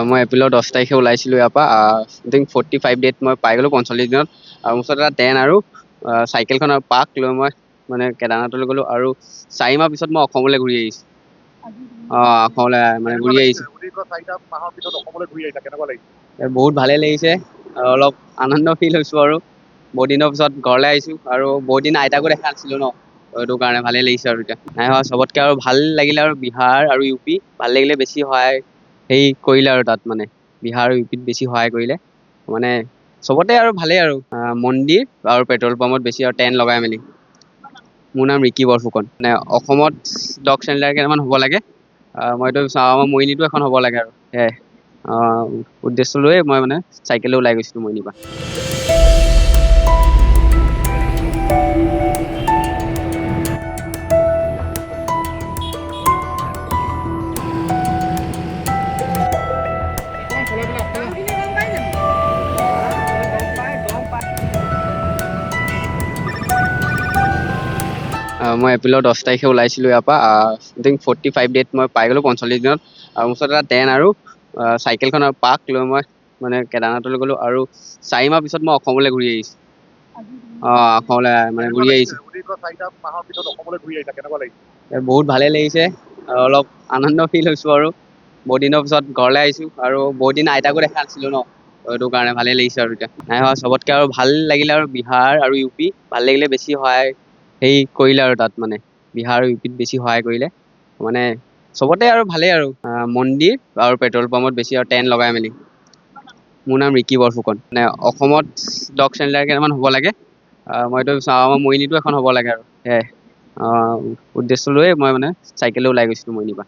মই এপ্ৰিলৰ 10 তাৰিখে ওলাইছিলোঁ ইয়াৰ পৰা। আই থিংক 45 ডেত মই পাই গ'লোঁ 45 দিনত। আৰু মোৰ ওচৰত এটা টেন আৰু চাইকেলখন আৰু পাক লৈ মই মানে কেদাৰনাথলৈ গ'লোঁ। আৰু 4 মাহ পিছত মই অসমলৈ ঘূৰি আহিছোঁ। অসমলৈ মানে ঘূৰি আহিছোঁ। বহুত ভালেই লাগিছে, অলপ আনন্দ ফিল হৈছোঁ আৰু বহুত দিনৰ পিছত ঘৰলৈ আহিছোঁ। আৰু বহুত দিন আইতাকো দেখা নাছিলোঁ ন, সেইটো কাৰণে ভালেই লাগিছে। আৰু এতিয়া নাই হোৱা চবতকৈ আৰু ভাল লাগিলে আৰু বিহাৰ আৰু ইউ পি ভাল লাগিলে, বেছি সহায় কৰিলে আৰু তাত মানে বিহাৰ আৰু ইউ পিত বেছি সহায় কৰিলে মানে চবতে আৰু ভালেই আৰু মন্দিৰ আৰু পেট্ৰল পাম্পত বেছি আৰু টেন লগাই মেলি। মোৰ নাম ৰিকি বৰফুকন। মানে অসমত ডগ চেণ্টাৰ কেইটামান হ'ব লাগে, মইতো চাওঁ আমাৰ মৰিনীতো এখন হ'ব লাগে আৰু সেয়াই উদ্দেশ্য লৈয়ে মই মানে চাইকেললৈ ওলাই গৈছিলোঁ মৰিনীৰ পৰা। মই এপ্ৰিলৰ 10 তাৰিখে ওলাইছিলোঁ ইয়াৰ পৰা। আই থিংক 45 ডেত মই পাই গ'লোঁ 45 দিনত। আৰু মোৰ ওচৰত এটা টেন আৰু চাইকেলখন আৰু পাক লৈ মই মানে কেদাৰনাথলৈ গ'লোঁ। আৰু 4 মাহ পিছত মই অসমলৈ ঘূৰি আহিছোঁ। অসমলৈ মানে ঘূৰি আহিছোঁ। বহুত ভালেই লাগিছে, অলপ আনন্দ ফিল হৈছোঁ আৰু বহুত দিনৰ পিছত ঘৰলৈ আহিছোঁ। আৰু বহুত দিন আইতাকো দেখা নাছিলোঁ ন, সেইটো কাৰণে ভালেই লাগিছে। আৰু এতিয়া নাই হোৱা চবতকৈ আৰু ভাল লাগিলে আৰু বিহাৰ আৰু ইউ পি ভাল লাগিলে, বেছি সহায় কৰিলে আৰু তাত মানে বিহাৰ আৰু ইউ পিত বেছি সহায় কৰিলে মানে চবতে আৰু ভালেই আৰু মন্দিৰ আৰু পেট্ৰল পাম্পত বেছি আৰু টেন লগাই মেলি। মোৰ নাম ৰিকি বৰফুকন। মানে অসমত ডগ চেণ্টাৰ কেইটামান হ'ব লাগে, মইতো চাওঁ আমাৰ মৰিনীতো এখন হ'ব লাগে আৰু সেয়াই উদ্দেশ্য লৈয়ে মই মানে চাইকেললৈ ওলাই গৈছিলোঁ মৰিনীৰ পৰা।